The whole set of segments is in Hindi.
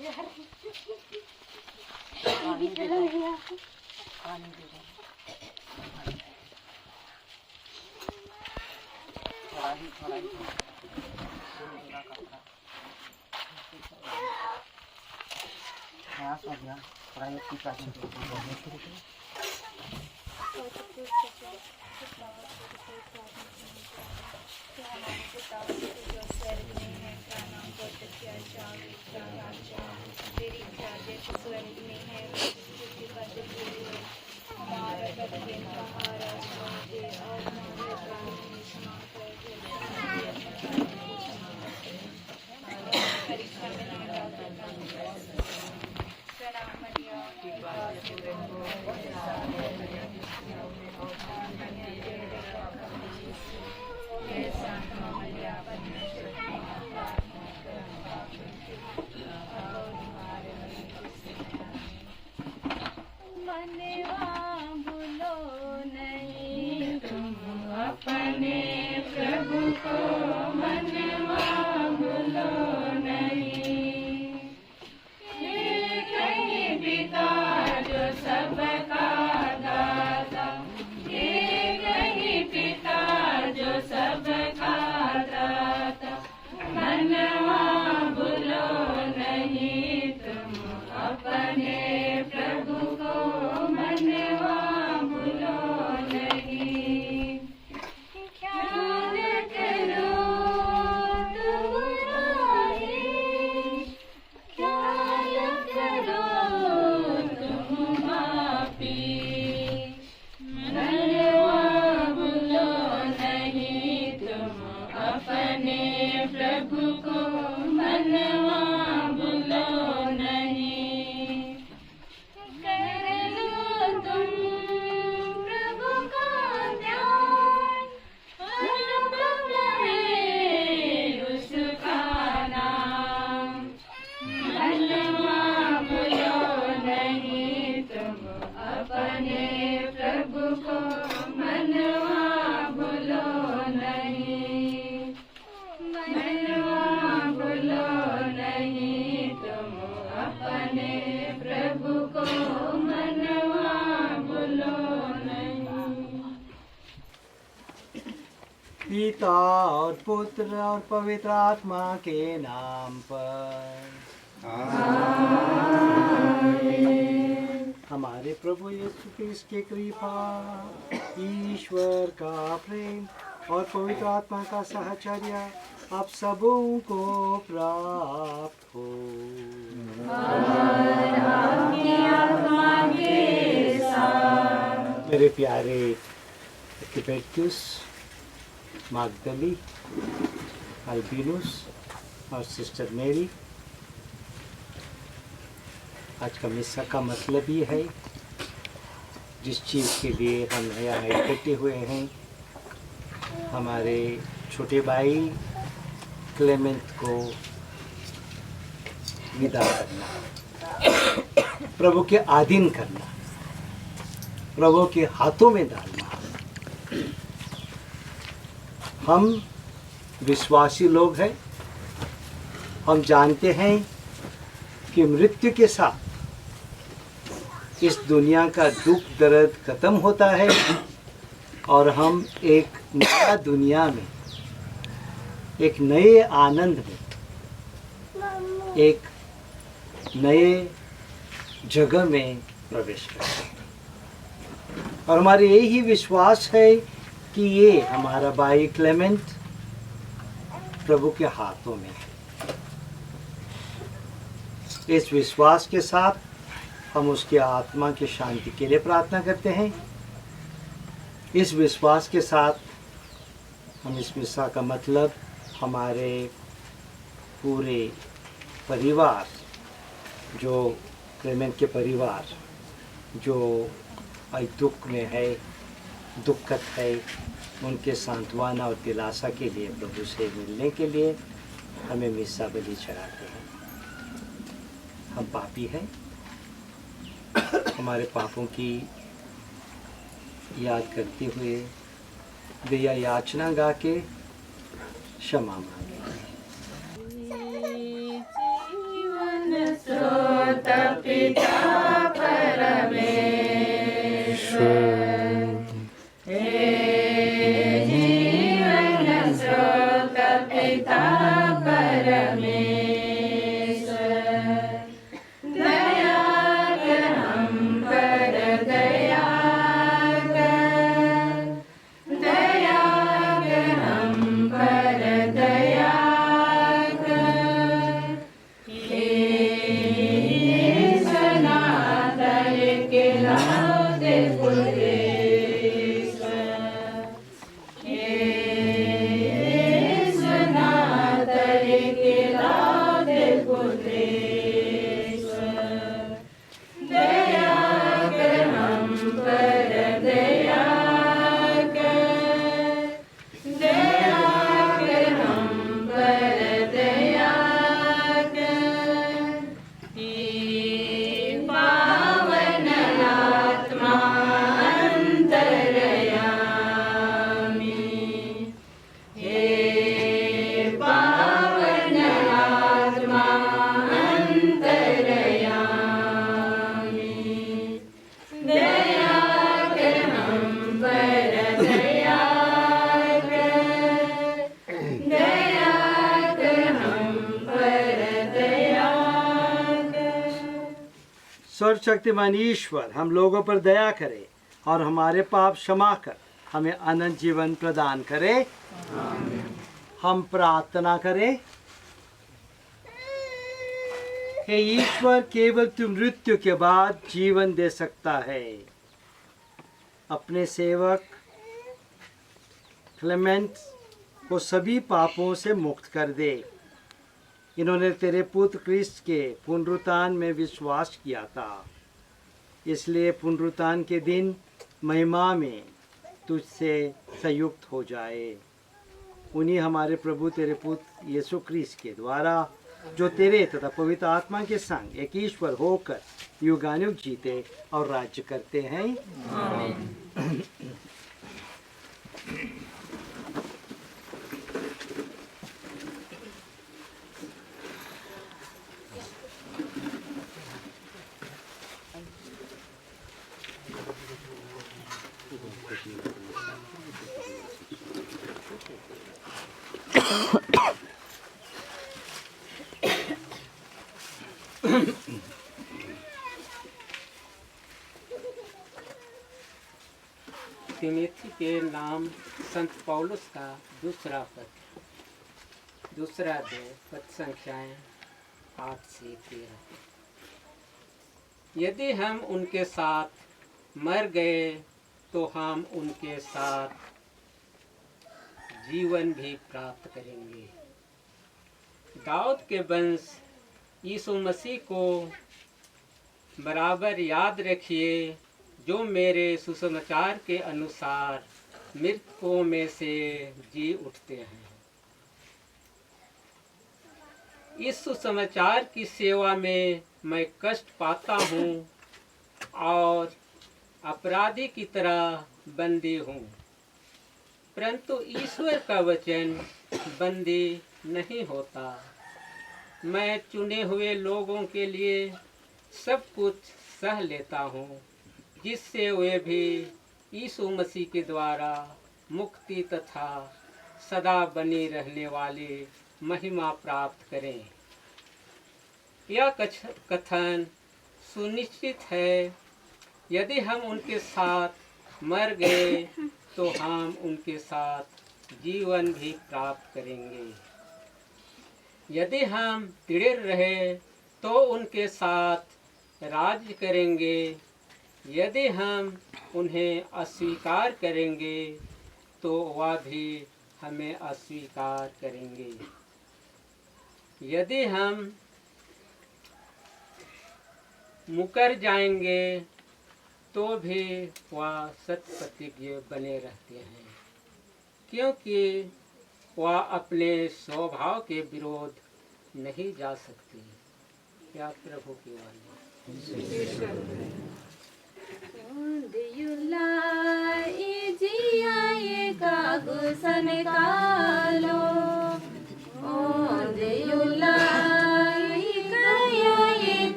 पानी दे दो, पानी दे दो। थोड़ा ही हाँ सब यहाँ थोड़ा ही पीछा शुरू करो। पिता और पुत्र और पवित्र आत्मा के नाम पर आमीन। हमारे प्रभु यीशु क्रिस्त की कृपा, ईश्वर का प्रेम और पवित्र आत्मा का साहचर्य आप सबों को प्राप्त हो। मेरे प्यारे किपेटुस, मागदली, अल्बिनुस और सिस्टर मेरी, आज का मिस्सा का मतलब ये है, जिस चीज़ के लिए हम यहाँ इकट्ठे हुए हैं, हमारे छोटे भाई क्लेमेंट को विदा करना, प्रभु के अधीन करना, प्रभु के हाथों में डालना। हम विश्वासी लोग हैं, हम जानते हैं कि मृत्यु के साथ इस दुनिया का दुख दर्द खत्म होता है और हम एक नया दुनिया में, एक नए आनंद में, एक नए जगह में प्रवेश करते हैं। और हमारे यही विश्वास है कि ये हमारा भाई क्लेमेंट प्रभु के हाथों में है। इस विश्वास के साथ हम उसकी आत्मा की शांति के लिए प्रार्थना करते हैं। इस विश्वास के साथ हम इस मिस्सा का मतलब हमारे पूरे परिवार, जो क्लेमेंट के परिवार जो दुख में है, दुखत है, उनके सांत्वना और दिलासा के लिए, प्रभु से मिलने के लिए हमें मिस्सा बलि चढ़ाते हैं। हम पापी हैं, हमारे पापों की याद करते हुए दया याचना गा के क्षमा मांगे। सर्वशक्तिमान ईश्वर हम लोगों पर दया करे और हमारे पाप क्षमा कर हमें अनंत जीवन प्रदान करे। हम प्रार्थना करें। हे ईश्वर, केवल तू मृत्यु के बाद जीवन दे सकता है। अपने सेवक क्लेमेंट को सभी पापों से मुक्त कर दे। इन्होंने तेरे पुत्र क्रिस्ट के पुनरुत्थान में विश्वास किया था, इसलिए पुनरुत्थान के दिन महिमा में तुझसे संयुक्त हो जाए। उन्हीं हमारे प्रभु तेरे पुत्र यीशु क्रिस्ट के द्वारा, जो तेरे तथा पवित्र आत्मा के संग एक ईश्वर होकर युगानुग जीते और राज्य करते हैं। आमीन। तिमोथी के नाम संत पौलुस का दूसरा पत्र, दूसरा अध्याय, पद संख्याएं 8 से 13। यदि हम उनके साथ मर गए तो हम उनके साथ जीवन भी प्राप्त करेंगे। दाऊद के वंश यीशु मसीह को बराबर याद रखिए, जो मेरे सुसमाचार के अनुसार मृतकों में से जी उठते हैं। इस सुसमाचार की सेवा में मैं कष्ट पाता हूँ और अपराधी की तरह बंदी हूँ, परंतु ईश्वर का वचन बंदी नहीं होता। मैं चुने हुए लोगों के लिए सब कुछ सह लेता हूँ, जिससे वे भी यीशु मसीह के द्वारा मुक्ति तथा सदा बनी रहने वाली महिमा प्राप्त करें। यह कथन सुनिश्चित है, यदि हम उनके साथ मर गए तो हम उनके साथ जीवन भी प्राप्त करेंगे। यदि हम दृढ़ रहे तो उनके साथ राज्य करेंगे। यदि हम उन्हें अस्वीकार करेंगे तो वह भी हमें अस्वीकार करेंगे। यदि हम मुकर जाएंगे तो भी वह सत्य प्रतिज्ञ बने रहते हैं, क्योंकि वह अपने स्वभाव के विरोध नहीं जा सकती। क्या प्रभु की वाणी।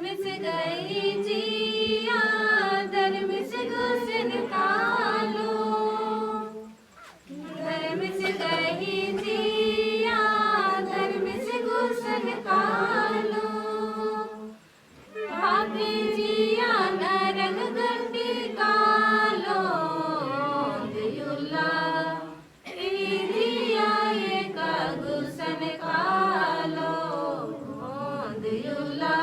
धर्म से गई जिया, धर्म से घुस निकालो, धर्म से गई जिया, धर्म से घुस निकालो, पापी जिया नरक गड्डी कालो, दियुल्ला जिया ये का घुस निकालो, दियुल्ला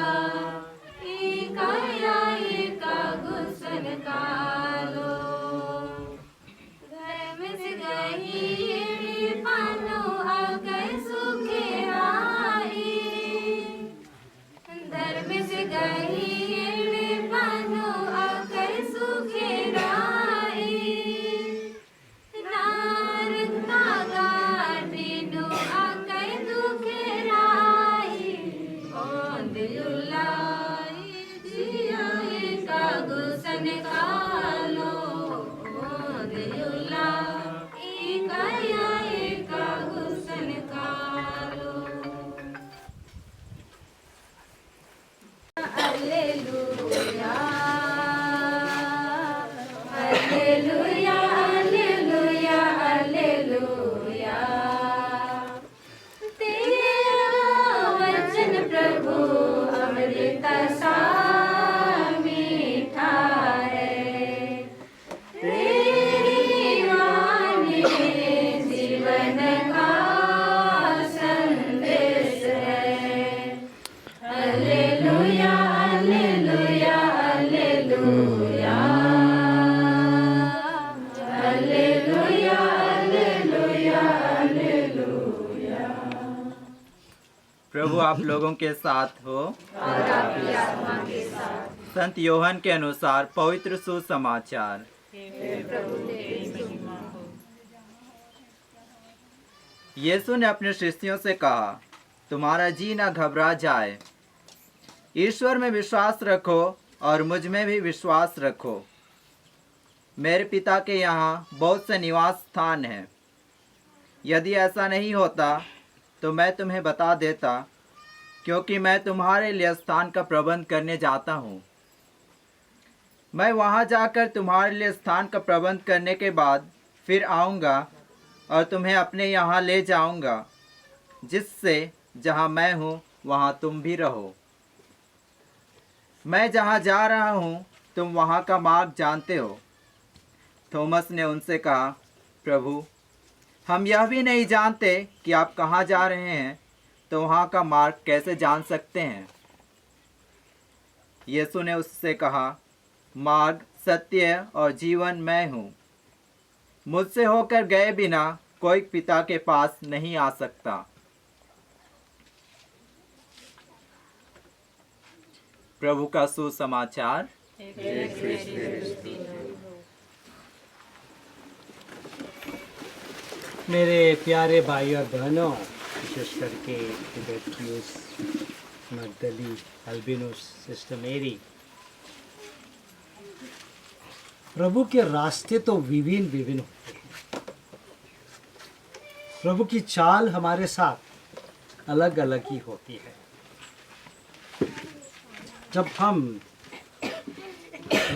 काया ये का घुस निकालो, धर्म से गई पानो आगे सुखे आई, धर्म से गई पानो आगे सुखे आई, नारता गाड़ीनो आगे दुखे राई, दियुल्ला जिया ये का घुस निकालो, दियुल्ला काया ये का घुस निकालो। Alleluia, Alleluia, Alleluia, Alleluia, तेरा वचन प्रभु अमृत सा मीठा है, तेरी वाणी जीवन का संदेश है। Alleluia, Alleluia, Alleluia, Alleluia, Alleluia, Alleluia। प्रभु आप लोगों के साथ हो और आपकी आत्मा के साथ। संत योहन के अनुसार पवित्र सुसमाचार। यीशु ने अपने शिष्यों से कहा, तुम्हारा जी ना घबरा जाए, ईश्वर में विश्वास रखो और मुझ में भी विश्वास रखो। मेरे पिता के यहाँ बहुत से निवास स्थान हैं। यदि ऐसा नहीं होता तो मैं तुम्हें बता देता, क्योंकि मैं तुम्हारे लिए स्थान का प्रबंध करने जाता हूँ। मैं वहाँ जाकर तुम्हारे लिए स्थान का प्रबंध करने के बाद फिर आऊँगा और तुम्हें अपने यहाँ ले जाऊँगा, जिससे जहाँ मैं हूँ वहाँ तुम भी रहो। मैं जहाँ जा रहा हूँ तुम वहाँ का मार्ग जानते हो। थॉमस ने उनसे कहा, प्रभु हम यह भी नहीं जानते कि आप कहाँ जा रहे हैं, तो वहाँ का मार्ग कैसे जान सकते हैं? यीशु ने उससे कहा, मार्ग, सत्य और जीवन मैं हूँ। मुझसे होकर गए बिना कोई पिता के पास नहीं आ सकता। प्रभु का सुसमाचार। मेरे प्यारे भाई और बहनों, विशेष करके तिबेटियस, मगदली, अल्बिनोस, सिस्टर मेरी, प्रभु के रास्ते तो विभिन्न विभिन्न होते हैं। प्रभु की चाल हमारे साथ अलग अलग ही होती है। जब हम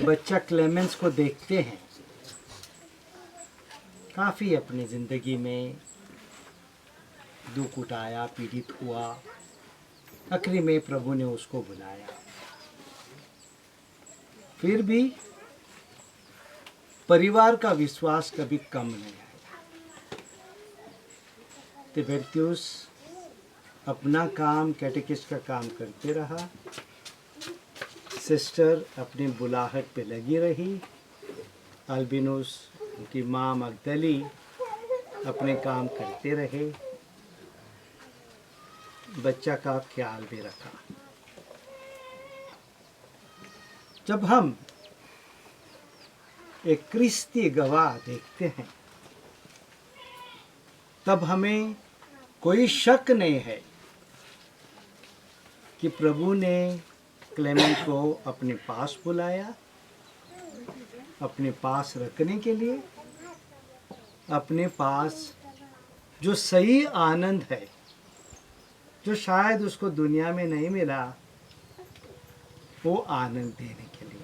बच्चा क्लेमेंस को देखते हैं, काफ़ी अपनी ज़िंदगी में दुख उठाया, पीड़ित हुआ, आखिरी में प्रभु ने उसको बुलाया। फिर भी परिवार का विश्वास कभी कम नहीं आया। तिबेटियस अपना काम, कैटेकिस्ट का काम करते रहा। सिस्टर अपनी बुलाहट पे लगी रही। अल्बिनोस, उनकी माँ मगदली अपने काम करते रहे, बच्चा का ख्याल भी रखा। जब हम एक क्रिस्ती गवाह देखते हैं, तब हमें कोई शक नहीं है कि प्रभु ने क्लेमेंट को अपने पास बुलाया, अपने पास रखने के लिए, अपने पास जो सही आनंद है, जो शायद उसको दुनिया में नहीं मिला, वो आनंद देने के लिए।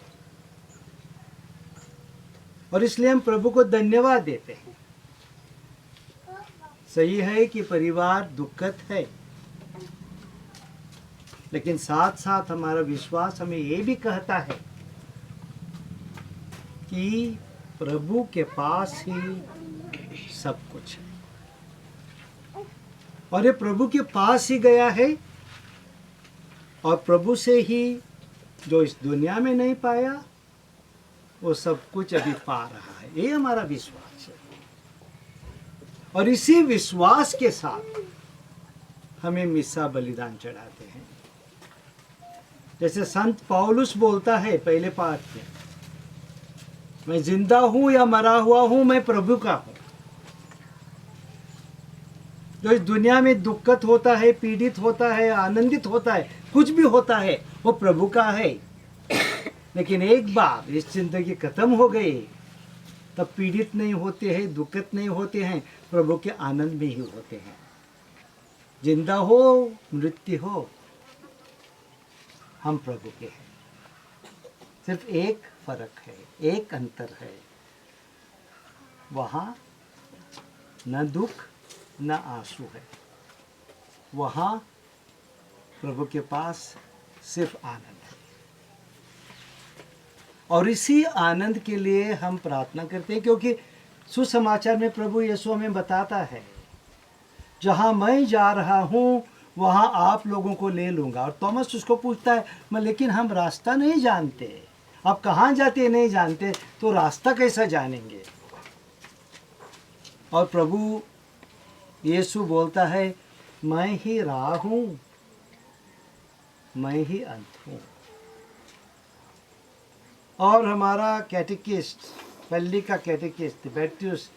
और इसलिए हम प्रभु को धन्यवाद देते हैं। सही है कि परिवार दुखद है, लेकिन साथ साथ हमारा विश्वास हमें ये भी कहता है कि प्रभु के पास ही सब कुछ है, और ये प्रभु के पास ही गया है, और प्रभु से ही जो इस दुनिया में नहीं पाया वो सब कुछ अभी पा रहा है। ये हमारा विश्वास है, और इसी विश्वास के साथ हमें मिस्सा बलिदान चढ़ाते हैं। जैसे संत पौलुस बोलता है पहले पाठ में, मैं जिंदा हूं या मरा हुआ हूं, मैं प्रभु का हूं। जो इस दुनिया में दुखत होता है, पीड़ित होता है, आनंदित होता है, कुछ भी होता है, वो प्रभु का है। लेकिन एक बार इस जिंदगी खत्म हो गई, तब पीड़ित नहीं होते हैं, दुखत नहीं होते हैं, प्रभु के आनंद में ही होते हैं। जिंदा हो मृत्यु हो, हम प्रभु के हैं। सिर्फ एक फर्क है, एक अंतर है, वहाँ न दुख न आंसू है, वहाँ प्रभु के पास सिर्फ आनंद है। और इसी आनंद के लिए हम प्रार्थना करते हैं, क्योंकि सुसमाचार में प्रभु यीशु हमें बताता है, जहाँ मैं जा रहा हूँ वहाँ आप लोगों को ले लूँगा। और थॉमस उसको पूछता है, मैं लेकिन हम रास्ता नहीं जानते, आप कहाँ जाते नहीं जानते, तो रास्ता कैसा जानेंगे। और प्रभु यीशु बोलता है, मैं ही राह हूँ, मैं ही अंत हूँ। और हमारा कैटेकिस्ट, पल्ली का कैटेकिस्ट बैप्टिस्ट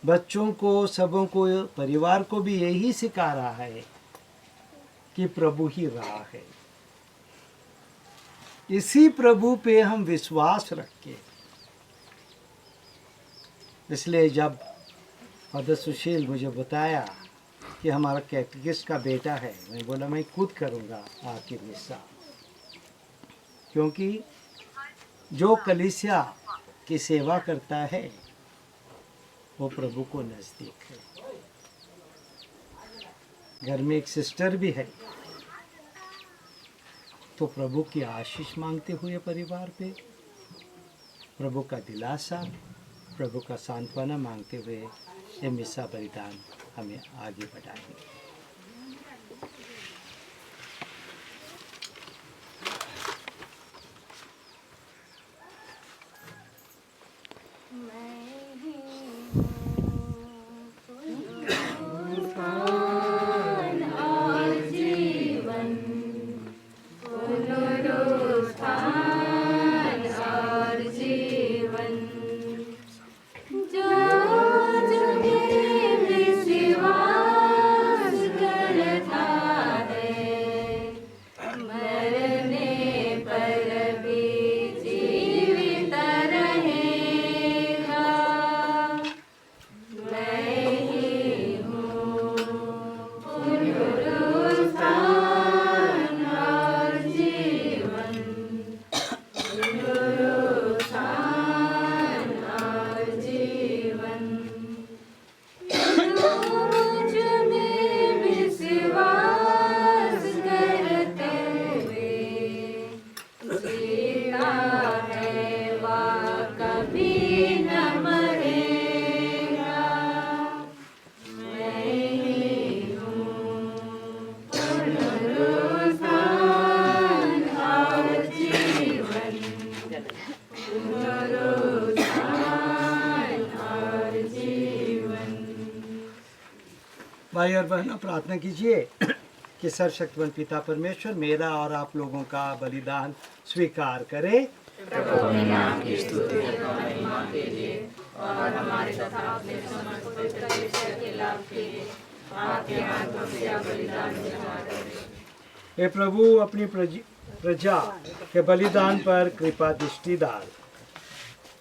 बच्चों को, सबों को, परिवार को भी यही सिखा रहा है कि प्रभु ही राह है। इसी प्रभु पे हम विश्वास रखें। इसलिए जब फादर सुशील मुझे बताया कि हमारा कैटेकिस्ट का बेटा है, मैं बोला मैं खुद करूँगा आखिर मिस्सा, क्योंकि जो कलीसिया की सेवा करता है वो प्रभु को नज़दीक है। घर में एक सिस्टर भी है, तो प्रभु की आशीष मांगते हुए परिवार पे, प्रभु का दिलासा, प्रभु का सांत्वना मांगते हुए ये मिस्सा बलिदान हमें आगे बढ़ाएंगे। भाई और बहनों, प्रार्थना कीजिए कि सर्वशक्तिमान पिता परमेश्वर मेरा और आप लोगों का बलिदान स्वीकार करे। हे प्रभु, अपनी प्रजा के बलिदान पर कृपा दृष्टि डाल।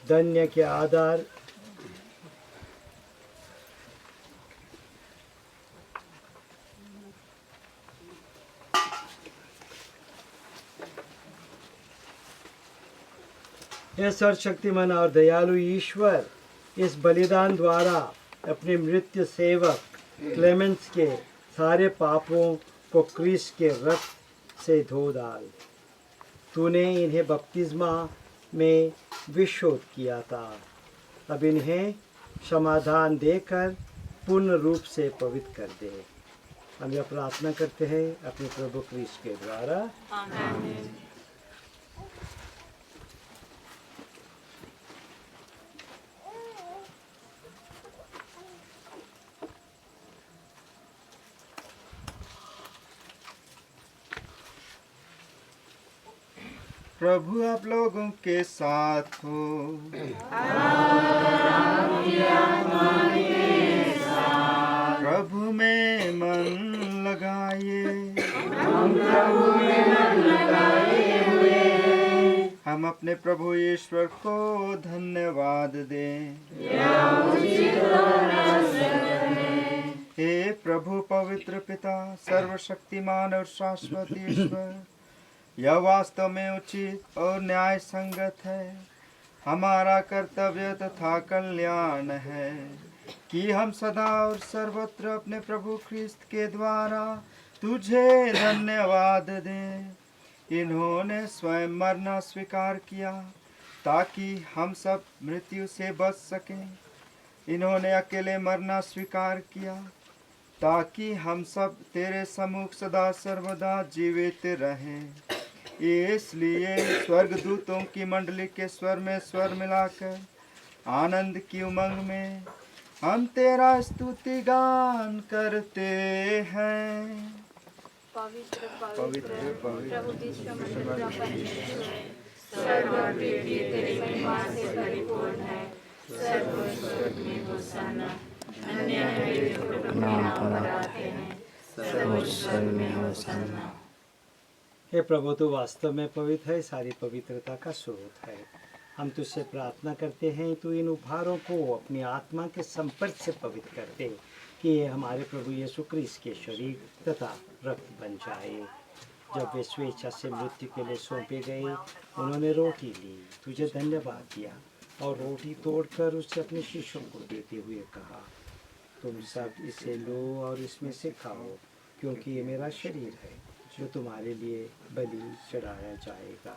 धन्य के आधार हे सर्वशक्तिमान और दयालु ईश्वर, इस बलिदान द्वारा अपने मृत्यु सेवक क्लेमेंस के सारे पापों को क्रिस्ट के रक्त से धो डाल। तूने इन्हें बपतिस्मा में विशुद्ध किया था, अब इन्हें समाधान देकर पूर्ण रूप से पवित्र कर दे। हम यह प्रार्थना करते हैं अपने प्रभु क्रिस्ट के द्वारा। आमीन। प्रभु आप लोगों के साथ हो। प्रभु में मन लगाइए। हम अपने प्रभु ईश्वर को धन्यवाद दें। हे प्रभु पवित्र पिता, सर्वशक्तिमान और शाश्वत ईश्वर, यह वास्तव में उचित और न्याय संगत है, हमारा कर्तव्य तथा कल्याण है कि हम सदा और सर्वत्र अपने प्रभु ख्रिस्त के द्वारा तुझे धन्यवाद दें। इन्होंने स्वयं मरना स्वीकार किया ताकि हम सब मृत्यु से बच सकें। इन्होंने अकेले मरना स्वीकार किया ताकि हम सब तेरे सम्मुख सदा सर्वदा जीवित रहें। इसलिए स्वर्गदूतों की मंडली के स्वर में स्वर मिलाकर आनंद की उमंग में हम तेरा स्तुति गान करते हैं। पवित्र पवित्र प्रभु विश्व का परमेश्वर, स्वर्ग और पृथ्वी तेरी महिमा से परिपूर्ण है। स्वर्ग में होशाना, अन्य हैं जो प्रभु के नाम पर आते हैं। स्वर्ग में होशाना। हे प्रभु, तू वास्तव में पवित्र है, सारी पवित्रता का स्रोत है। हम तुझसे प्रार्थना करते हैं तू इन उपहारों को अपनी आत्मा के संपर्क से पवित्र कर दे कि ये हमारे प्रभु यीशु क्रिस्त के शरीर तथा रक्त बन जाए। जब वे स्वेच्छा से मृत्यु के लिए सौंपे गए, उन्होंने रोटी ली, तुझे धन्यवाद दिया और रोटी तोड़कर उसे अपने शिष्यों को देते हुए कहा, तुम सब इसे लो और इसमें से खाओ, क्योंकि ये मेरा शरीर है जो तुम्हारे लिए बलि चढ़ाया जाएगा।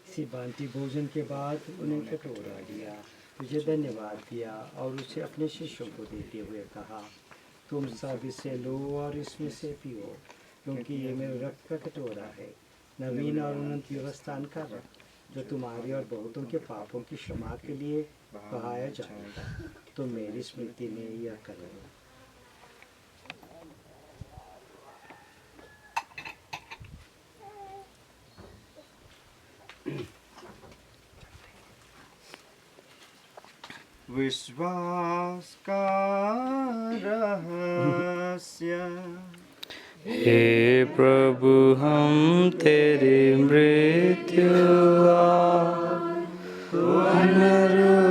इसी भांति भोजन के बाद उन्हें कटोरा लिया, तुझे धन्यवाद दिया और उसे अपने शिष्यों को देते हुए कहा, तुम सब इसे लो और इसमें से पियो, क्योंकि ये मेरे रक्त का कटोरा है, नवीन और अनंत व्यवस्थान का रक्त, जो तुम्हारे और बहुतों के पापों की क्षमा के लिए बहाया जाएगा। तुम मेरी स्मृति में यह करो। विश्वास का रहस्य। हे प्रभु, हम तेरी मृत्यु और पुनरुत्थान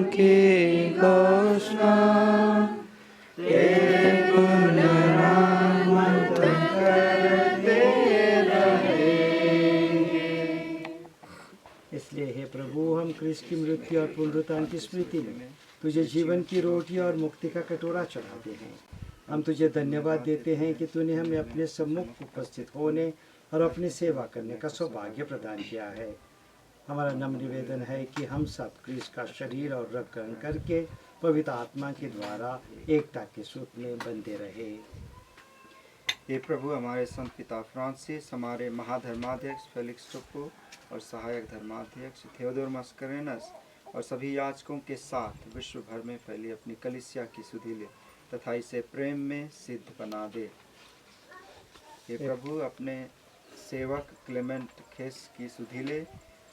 की घोषणा तेरे पुनरागमन तक करते रहेंगे। इसलिए हे प्रभु, हम क्रिस्त की मृत्यु और पुनरुत्थान की स्मृति में तुझे जीवन की रोटी और मुक्ति का कटोरा चढ़ाते हैं। हम तुझे धन्यवाद देते हैं कि तूने हमें अपने सम्मुख उपस्थित होने और अपनी सेवा करने का सौभाग्य प्रदान किया है। हमारा नम्र निवेदन है कि हम सब क्रिस्त का शरीर और रक्त ग्रहण करके पवित्र आत्मा के द्वारा एकता के सूत्र में बंधे रहे। हे प्रभु, हमारे संत पिता फ्रांसिस, हमारे महाधर्माध्यक्ष फेलिक्स टोप्पो और सहायक धर्माध्यक्ष थियोडोर मस्करेनस और सभी याजकों के साथ विश्व भर में फैली अपनी कलीसिया की सुधि ले तथा इसे प्रेम में सिद्ध बना दे। हे प्रभु, अपने सेवक क्लेमेंट खेस की सुधि ले,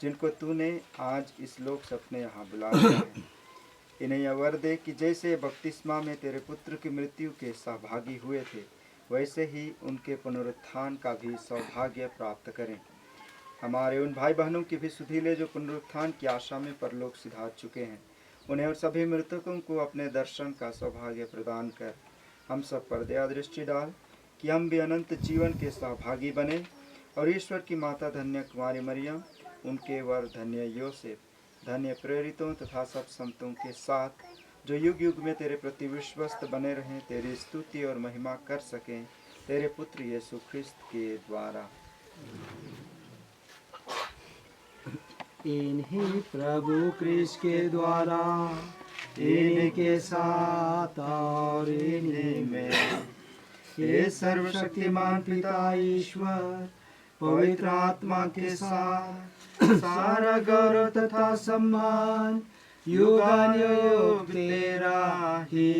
जिनको तूने आज इस लोक से अपने यहाँ बुला लिया है। इन्हें यह वर दे कि जैसे बपतिस्मा में तेरे पुत्र की मृत्यु के सहभागी हुए थे, वैसे ही उनके पुनरुत्थान का भी सौभाग्य प्राप्त करें। हमारे उन भाई बहनों की भी सुधि ले जो पुनरुत्थान की आशा में परलोक सिधार चुके हैं। उन्हें और सभी मृतकों को अपने दर्शन का सौभाग्य प्रदान कर हम सब पर दया दृष्टि डाल कि हम भी अनंत जीवन के सहभागी बने और ईश्वर की माता धन्य कुमारी मरियम, उनके वर धन्य योसेफ, धन्य प्रेरितों तथा सब संतों के साथ जो युग युग में तेरे प्रति विश्वस्त बने रहें, तेरी स्तुति और महिमा कर सकें, तेरे पुत्र यीशु ख्रिस्त के द्वारा। इन्हीं प्रभु क्रिस्त के द्वारा, इन्हीं के साथ और इन्हीं में, हे सर्वशक्तिमान पिता ईश्वर, पवित्र आत्मा के साथ सारा गौरव तथा सम्मान युगानुयुग तेरा ही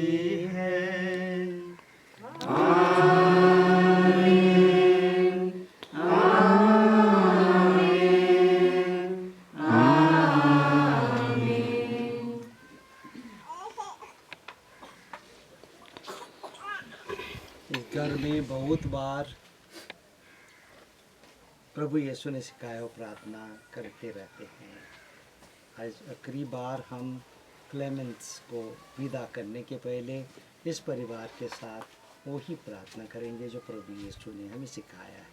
है। आमीन, आमीन, आमीन। इस घर में बहुत बार प्रभु यीशु ने सिखाया प्रार्थना करते रहते हैं। आज आखिरी बार हम क्लेमेंट्स को विदा करने के पहले इस परिवार के साथ वही प्रार्थना करेंगे जो प्रभु यीशु ने हमें सिखाया है।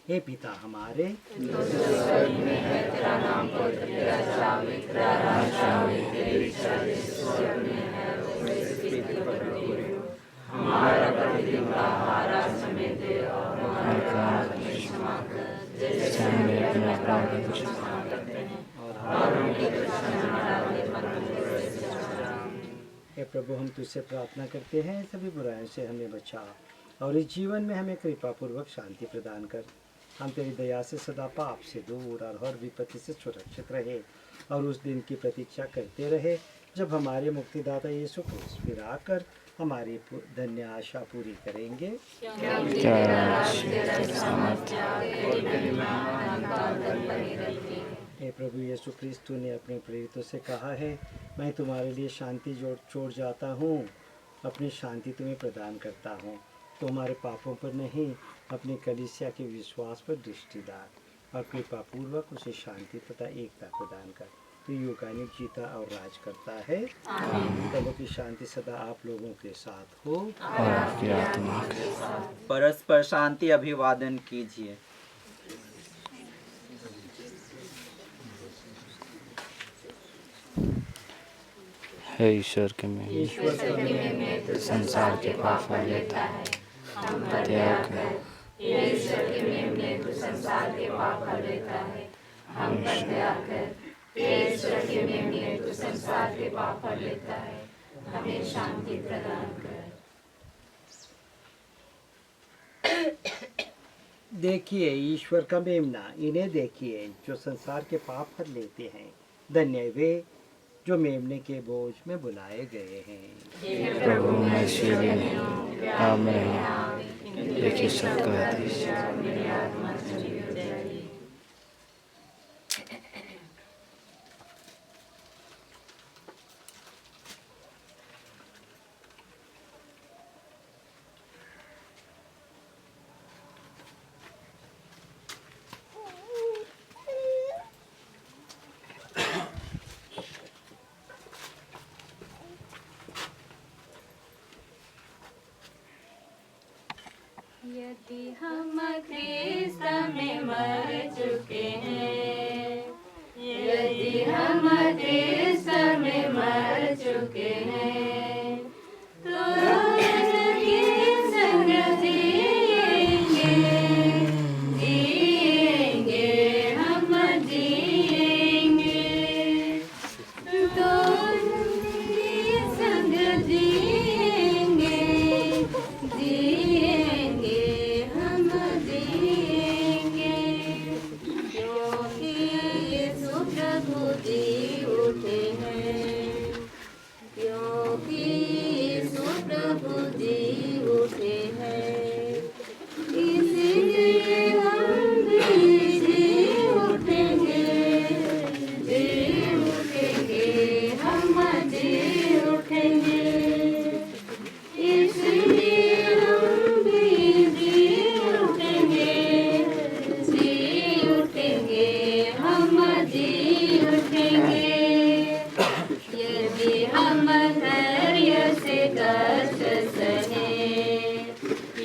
हे पिता हमारे, तेरा नाम पवित्र, तेरा जावे, तेरा राज आवे, तेरी इच्छा जैसे स्वर्ग में है वैसे पृथ्वी पर भी हो। हमारा प्रतिदिन का आहार आज हमें दे और हमारे अपराध हमें क्षमा कर जैसे हम अपने अपराधी को क्षमा करते हैं और उनके दुश्मन न डाले परंतु वैसे बचाओ। हे प्रभु हम तुझसे प्रार्थना करते हैं, सभी बुराइयों से हमें बचा और इस जीवन में हमें कृपापूर्वक शांति प्रदान कर। हम तेरी दया से सदा पाप से दूर और हर विपत्ति से सुरक्षित रहे और उस दिन की प्रतीक्षा करते रहे जब हमारे मुक्तिदाता यीशु क्रिस्त फिर आकर हमारी धन्य आशा पूरी करेंगे। हे प्रभु यीशु क्रिस्त ने अपने प्रेरितों से कहा है, मैं तुम्हारे लिए शांति छोड़ जाता हूँ, अपनी शांति तुम्हें प्रदान करता हूँ। तो हमारे पापों पर नहीं, अपनी कलीसिया के विश्वास पर दृष्टि डाल और कृपापूर्वक उसे शांति तथा एकता प्रदान कर। तो युगानुयुग जीता और राज करता है। प्रभु की शांति सदा आप लोगों के साथ हो और आपकी आत्मा के साथ। परस्पर शांति अभिवादन कीजिए। हे ईश्वर के में संसार के पाप हर लेता है, हम त्याग कर। ईश्वर के मेमने तू संसार के पाप हर लेता है, हम पर दया कर। ईश्वर के मेमने तू संसार के पाप हर लेता है, हमें शांति प्रदान कर। देखिए ईश्वर का मेमना, इन्हें देखिए जो संसार के पाप हर लेते हैं। धन्य वे जो मेमने के बोझ में बुलाए गए हैं। प्रभु मैं शीघ्र आप में देखिए सबका आदेश। मेरी आत्मा चली हो जाएगी। यदि हम ख्रिस्त में मर चुके हैं, यदि हम ख्रिस्त में मर चुके हैं, तो उसकी संग जिएंगे, जिएंगे हम जिएंगे, तो उसकी संग जिएंगे, जिएंगे हम जिएंगे, क्योंकि यीशु प्रभु जी उठे हैं, क्यों हम धैर्य से कष्ट सहे,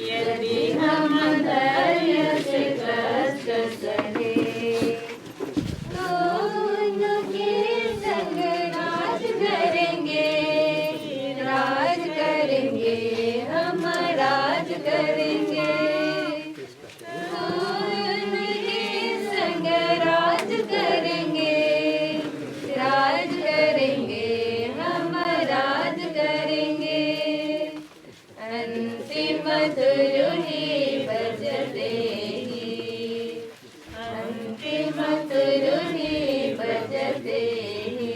यदि हम धैर्य से कष्ट सहे, तो उनके संग राज करेंगे, राज करेंगे, हम राज करेंगे। तो उनके संग राज करेंगे, राज करेंगे, हम राज करेंगे। अंतिम तुरुही बजते ही, अंतिम तुरुही बजते ही,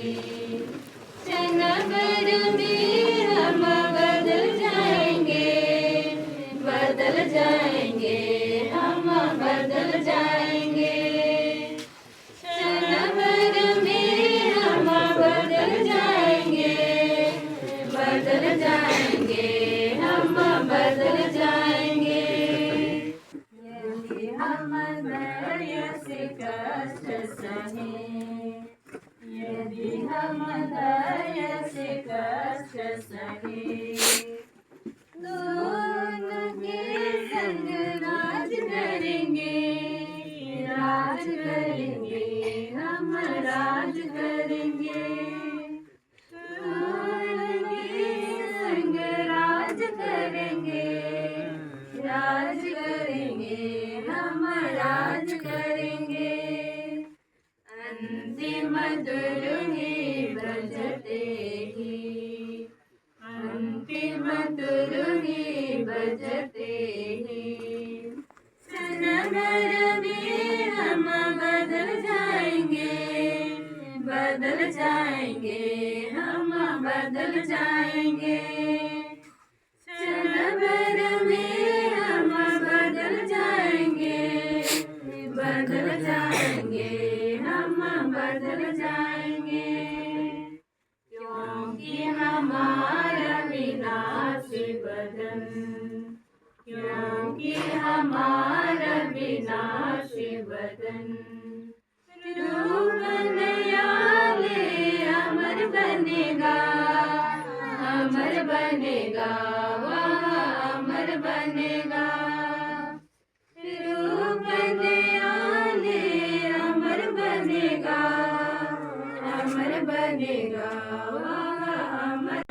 क्षण भर में हम बदल जाएंगे, बदल जाएंगे, हम बदल जाएंगे। क्षण भर में हम बदल जाएंगे, बदल जाएंगे, हम बदल जाएंगे। यदि हम धैर्य से कष्ट सहें, यदि हम धैर्य से कष्ट सहें, तो उनके संग राज करेंगे, राज करेंगे, हम राज करेंगे। तो उनके संग राज करेंगे, राज करेंगे, हम राज करेंगे। अंतिम तुरुही बजते ही, अंतिम तुरुही बजते ही, क्षण भर में हम बदल जाएंगे, बदल जाएंगे, हम बदल जाएंगे। क्षण भर में हम बदल जाएंगे, बदल जाएंगे, हम बदल जाएंगे। क्योंकि हमारा विनाशी बदन, क्योंकि हमारा विनाशी बदन, रूप नया ले अमर बनेगा, अमर बनेगा, वह अमर बनेगा। रूप नया ले अमर बनेगा, अमर बनेगा, वह अमर।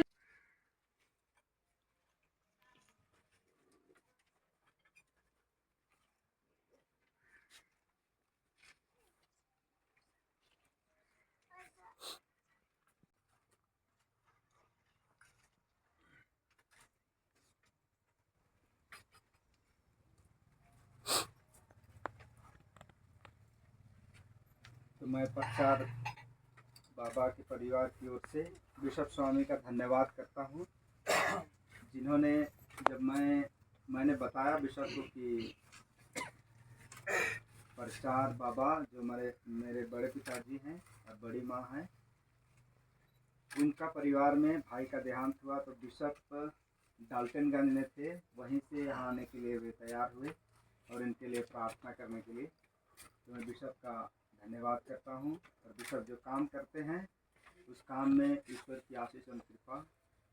तो मैं पक्षार बाबा के परिवार की ओर से बिशप स्वामी का धन्यवाद करता हूँ, जिन्होंने जब मैंने बताया बिशप को कि प्रचार बाबा जो मेरे बड़े पिताजी हैं और बड़ी माँ हैं, उनका परिवार में भाई का देहांत हुआ, तो बिशप डाल्टनगंज में थे, वहीं से यहाँ आने के लिए वे तैयार हुए और इनके लिए प्रार्थना करने के लिए। तो मैं बिशप का धन्यवाद करता हूँ, और बिशप जो काम करते हैं उस काम में ईश्वर की आशीष और कृपा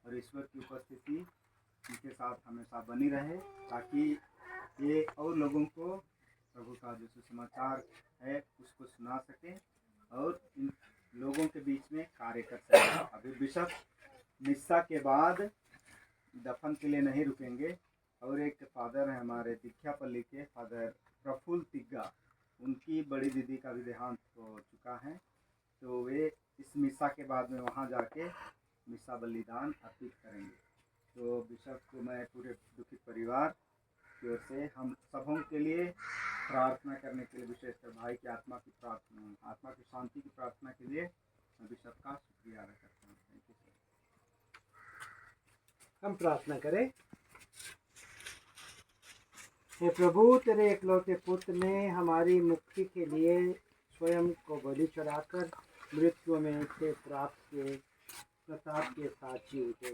और ईश्वर की उपस्थिति इनके साथ हमेशा बनी रहे, ताकि ये और लोगों को प्रभु का जो सुसमाचार है उसको सुना सकें और इन लोगों के बीच में कार्य कर सकें। अभी बिशप मिस्सा के बाद दफन के लिए नहीं रुकेंगे, और एक फादर हैं हमारे दीक्षापल्ली के फादर प्रफुल्ल तिग्गा, उनकी बड़ी दीदी का भी देहांत हो चुका है, तो वे इस मिस्सा के बाद में वहाँ जाके मिस्सा बलिदान अर्पित करेंगे। तो बिशप को मैं पूरे दुखित परिवार की ओर से हम सबों के लिए प्रार्थना करने के लिए, विशेषकर भाई की आत्मा की प्रार्थना, आत्मा की शांति की प्रार्थना के लिए मैं बिशप का शुक्रिया अदा करता हूँ। Thank you sir. हम प्रार्थना करें। हे प्रभु, तेरे इकलौते पुत्र ने हमारी मुक्ति के लिए स्वयं को बलि चढ़ाकर मृत्यु में से प्राप्त के प्रताप के साथ जी उठे।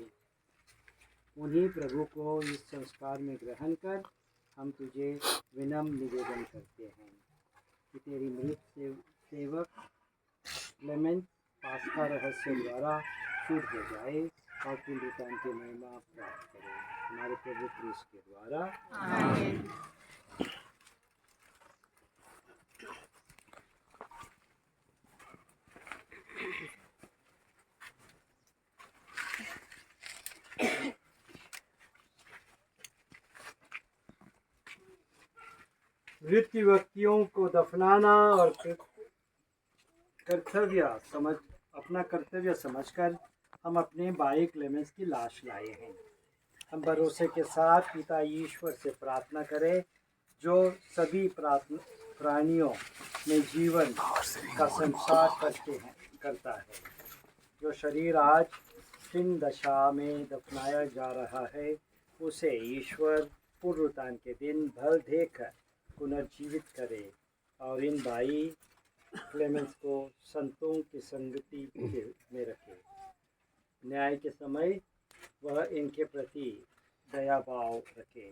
उन्हीं प्रभु को इस संस्कार में ग्रहण कर हम तुझे विनम्र निवेदन करते हैं कि तेरी मृत सेवक क्लेमेंट पास्का रहस्य द्वारा शुद्ध हो जाए और पुनरुत्थान की महिमा प्राप्त करें हमारे प्रभु क्रिस्त के द्वारा। आमीन। मृत्यु व्यक्तियों को दफनाना और अपना कर्तव्य समझकर हम अपने भाई क्लेमेंस की लाश लाए हैं। हम भरोसे के साथ पिता ईश्वर से प्रार्थना करें जो सभी प्राणियों में जीवन का संचार करता है। जो शरीर आज क्षीण दशा में दफनाया जा रहा है उसे ईश्वर पुनरुत्थान के दिन भर देकर पुनर्जीवित करे और इन भाई क्लेमेंस को संतों की संगति में रखे। न्याय के समय वह इनके प्रति दया भाव रखे।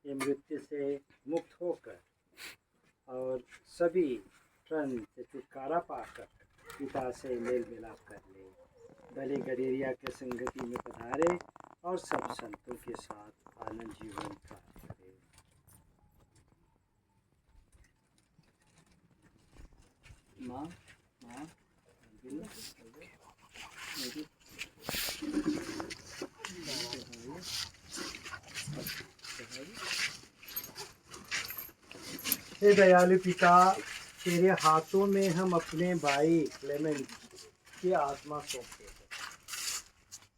ये मृत्यु से मुक्त होकर और सभी क्षण से छुटकारा पाकर पिता से मेल मिलाप कर ले। भले गडेरिया के संगति में पधारे और सब संतों के साथ आनंद जीवन प्राप्त करे। माँ हे दयालु पिता, तेरे हाथों में हम अपने भाई क्लेमेंट की आत्मा सौंपते हैं।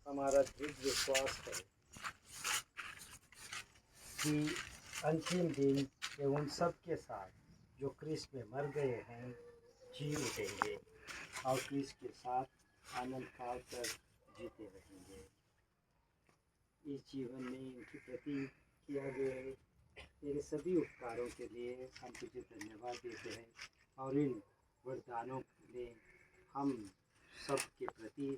हमारा दृढ़ विश्वास है कि अंतिम दिन ये उन सब के साथ जो क्रिस्त में मर गए हैं जी उठेंगे और क्रिस्त के साथ आनंद काल तक जीते रहेंगे। इस जीवन में इनके प्रति किया गए तेरे सभी उपकारों के लिए हम तुझे धन्यवाद देते हैं और इन वरदानों ने हम सब के प्रति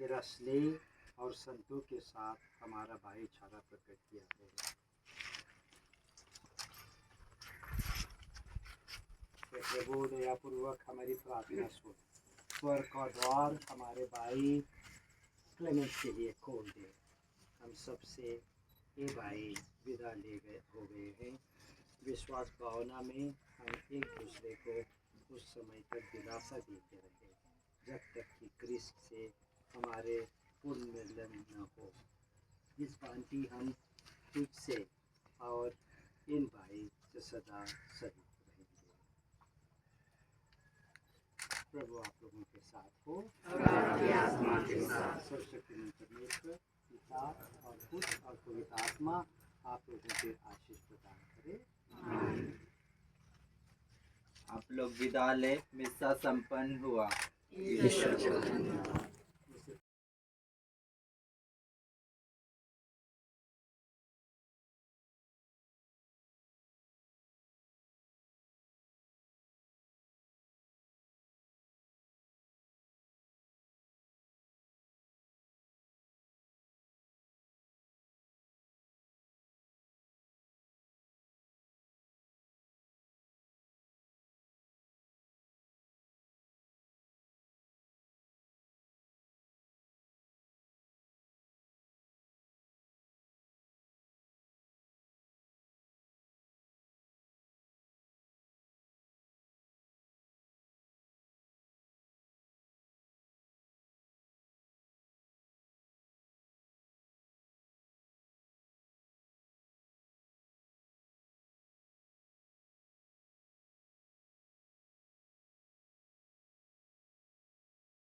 तेरा स्नेह और संतों के साथ हमारा भाईचारा प्रकट किया है। प्रभु दयापूर्वक हमारी प्रार्थना सुन। स्वर्ग का द्वार हमारे भाई क्लेमेंस के लिए खोल दे। हम सबसे ये भाई विदा हो गए हैं। विश्वास भावना में हम एक दूसरे को उस समय तक दिलासा देते रहे जब तक कि क्रिस्त से हमारे पूर्ण मिलन न हो। इस भांति हम तुझसे और इन भाई से सदा सदी रहेंगे। प्रभु आप लोगों के साथ हो और आपकी आत्मा के साथ। सर्वशक्तिमान परमेश्वर पिता और पुत्र और पवित्र आत्मा आप लोगों के आशीष प्रदान करे। आमीन। आप लोग विदा ले। मिस्सा संपन्न हुआ। ईश्वर का धन्यवाद।